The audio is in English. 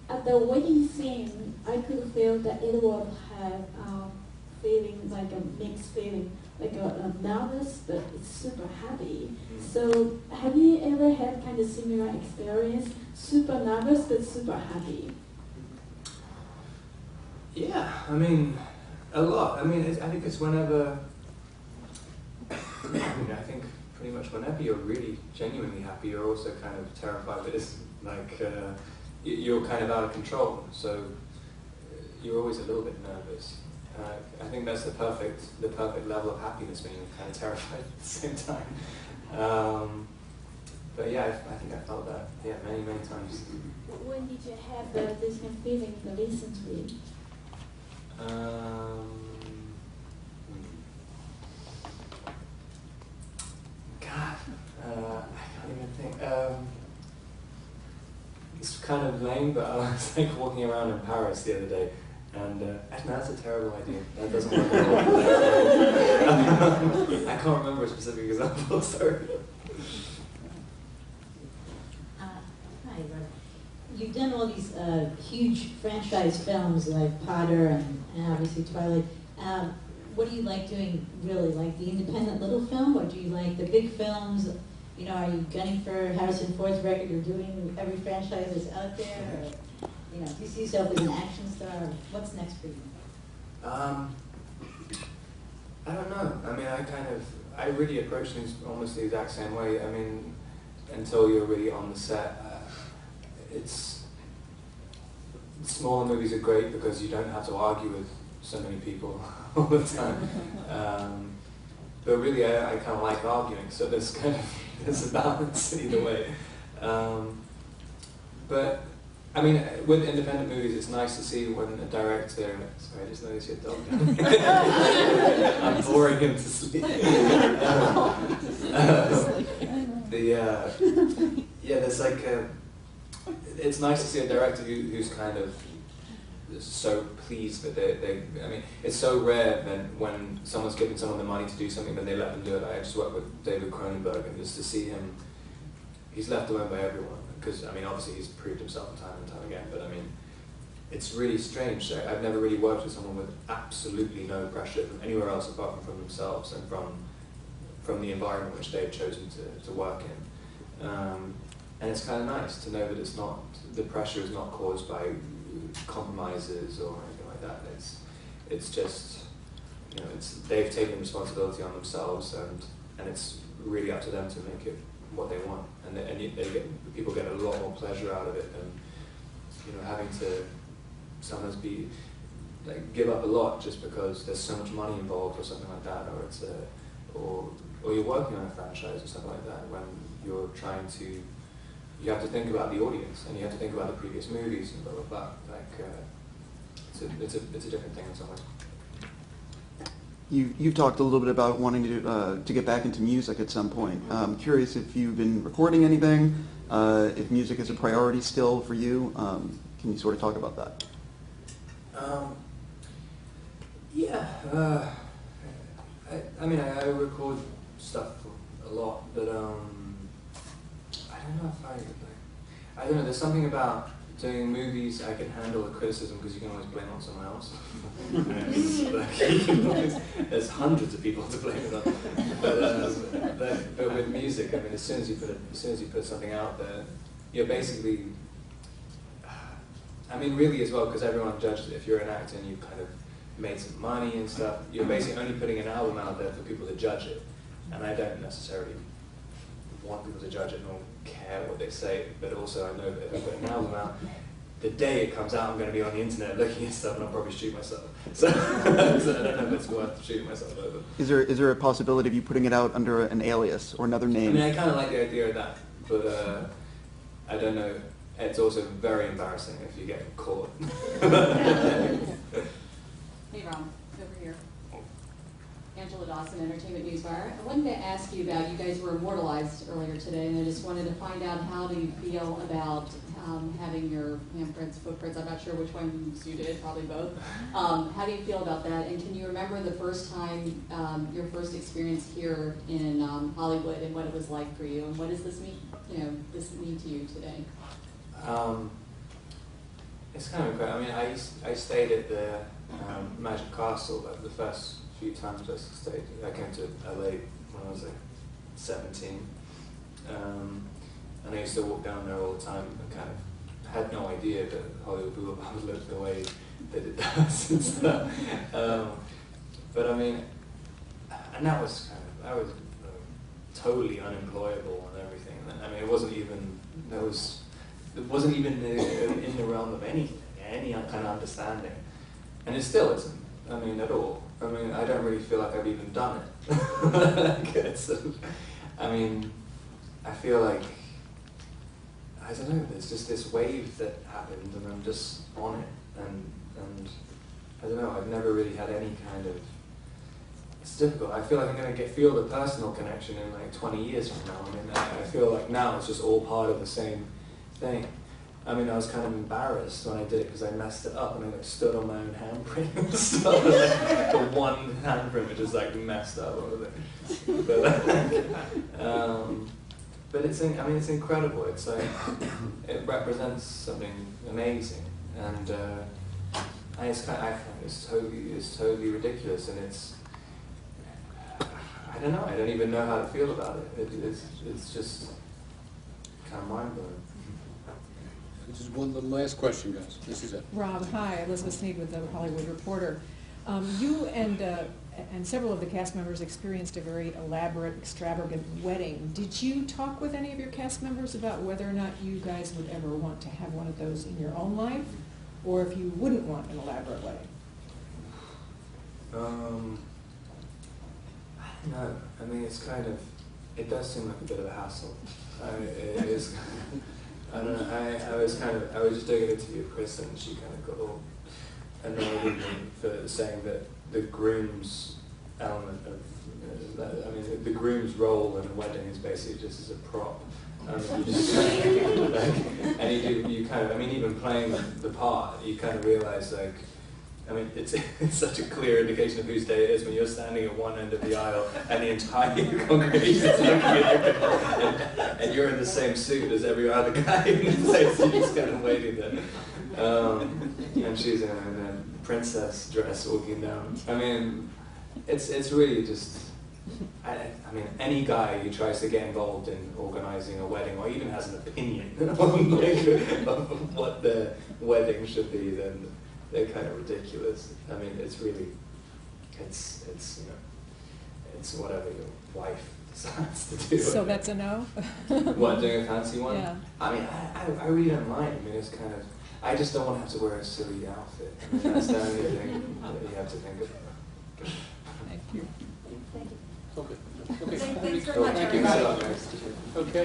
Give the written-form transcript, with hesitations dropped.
At the wedding scene, I could feel that Edward had feeling like a mixed feeling, like a nervous, but it's super happy. So have you ever had kind of similar experience? Super nervous, but super happy? Yeah, I mean, a lot. I mean, I think it's whenever, I think pretty much whenever you're really genuinely happy, you're also kind of terrified that it's like, you're kind of out of control, so you're always a little bit nervous. I think that's the perfect level of happiness when you're kind of terrified at the same time. But yeah, I think I felt that, yeah, many times. When did you have this kind of feeling recently? God, I can't even think. It's kind of lame, but I was like walking around in Paris the other day, and actually that's a terrible idea. That doesn't work at all. I can't remember a specific example. Sorry. Hi, Rob. You've done all these huge franchise films like Potter and obviously Twilight. What do you like doing, really? Like the independent little film, or do you like the big films? You know, are you gunning for Harrison Ford's record? You're doing every franchise that's out there? Or, you know, do you see yourself as an action star? What's next for you? I don't know. I mean, I really approach things almost the exact same way. I mean, until you're really on the set, smaller movies are great because you don't have to argue with so many people all the time. But really, I kind of like arguing, so there's a balance either way. But I mean, with independent movies, it's nice to see when a director. Sorry, I just noticed your dog. I'm boring him to sleep. There's like it's nice to see a director who's kind of so pleased that I mean, it's so rare when someone's giving someone the money to do something, then they let them do it. I just worked with David Cronenberg, and just to see him, he's left alone by everyone. Because, I mean, obviously he's proved himself time and time again, but I mean, it's really strange. I've never really worked with someone with absolutely no pressure from anywhere else apart from themselves and from the environment which they've chosen to work in. And it's kind of nice to know that the pressure is not caused by compromises or anything like that. It's just, you know, they've taken responsibility on themselves, and it's really up to them to make it what they want, and people get a lot more pleasure out of it than, you know, having to sometimes give up a lot just because there's so much money involved or something like that, or you're working on a franchise or something like that when you're trying to. You have to think about the audience, and you have to think about the previous movies and blah blah blah. It's a different thing in some ways. You've talked a little bit about wanting to get back into music at some point. I'm curious if you've been recording anything, if music is a priority still for you. Can you sort of talk about that? I mean, I record stuff a lot, but I don't know if I don't know. There's something about doing movies. I can handle the criticism because you can always blame it on someone else. There's hundreds of people to blame it on. But with music, I mean, as soon as you put something out there, you're basically. I mean, really as well, because everyone judges it. If you're an actor and you've kind of made some money and stuff, you're basically only putting an album out there for people to judge it. And I don't necessarily want people to judge it nor care what they say, but also I know that if I put an album out, the day it comes out, I'm going to be on the internet looking at stuff and I'll probably shoot myself. So, so I don't know if it's worth shooting myself over. Is there a possibility of you putting it out under an alias or another name? I mean, I kind of like the idea of that, but I don't know. It's also very embarrassing if you get caught. Hey, Ron, over here. Angela Dawson, Entertainment Newswire. I wanted to ask you about, you guys were immortalized earlier today, and I just wanted to find out how do you feel about having your handprints, footprints, I'm not sure which ones you did, probably both. How do you feel about that? And can you remember the first time, your first experience here in Hollywood and what it was like for you? And what does this mean, this mean to you today? It's kind of great. I mean, I stayed at the Magic Castle like the first few times I stayed. I came to LA when I was like 17, and I used to walk down there all the time and kind of had no idea that Hollywood Boulevard looked the way that it does and stuff. But I mean, and that was totally unemployable and everything. I mean, it wasn't even in the realm of any kind of understanding, and it still isn't. I mean, at all. I mean, I don't really feel like I've even done it. I mean, I feel like, I don't know, there's just this wave that happened and I'm just on it, and I don't know, I've never really had any kind of, it's difficult. I feel like I'm going to feel the personal connection in like 20 years from now. I mean, I feel like now it's just all part of the same thing. I mean, I was kind of embarrassed when I did it because I messed it up and I like stood on my own handprint and stuff. Like, the one handprint which is like messed up or whatever. But it's, I mean, it's incredible. It's like, it represents something amazing, and I find it's totally ridiculous, and it's, I don't know. I don't even know how to feel about it. It's just kind of mind blowing. Just one last question, guys. This is it. Rob, hi. Elizabeth Sneed with the Hollywood Reporter. You and several of the cast members experienced a very elaborate, extravagant wedding. Did you talk with any of your cast members about whether or not you guys would ever want to have one of those in your own life, or if you wouldn't want an elaborate wedding? I don't know. I mean, it's kind of, it does seem like a bit of a hassle. It is. I don't know. I was just doing an interview with Chris, and she kind of got all annoyed with me for saying that the groom's element of, I mean, the groom's role in a wedding is basically just as a prop. You just and you kind of, I mean, even playing the part, you kind of realize, like, I mean, it's such a clear indication of whose day it is when you're standing at one end of the aisle and the entire congregation is looking at you, and you're in the same suit as every other guy in the place. You're just kind of waiting there. And she's in a princess dress walking down. I mean, it's really just, I mean, any guy who tries to get involved in organizing a wedding or even has an opinion on, like, of what the wedding should be, then they're kind of ridiculous. I mean, it's really, it's you know, it's whatever your wife decides to do. So that's a no? What, doing a fancy one? Yeah. I mean, I really don't mind. I mean, it's kind of, I just don't want to have to wear a silly outfit. I mean, that's the only thing that you have to think about. Thank you. Thank you. Okay. Okay. Thanks very Cool. much, Thank you. everybody. Thanks. Okay.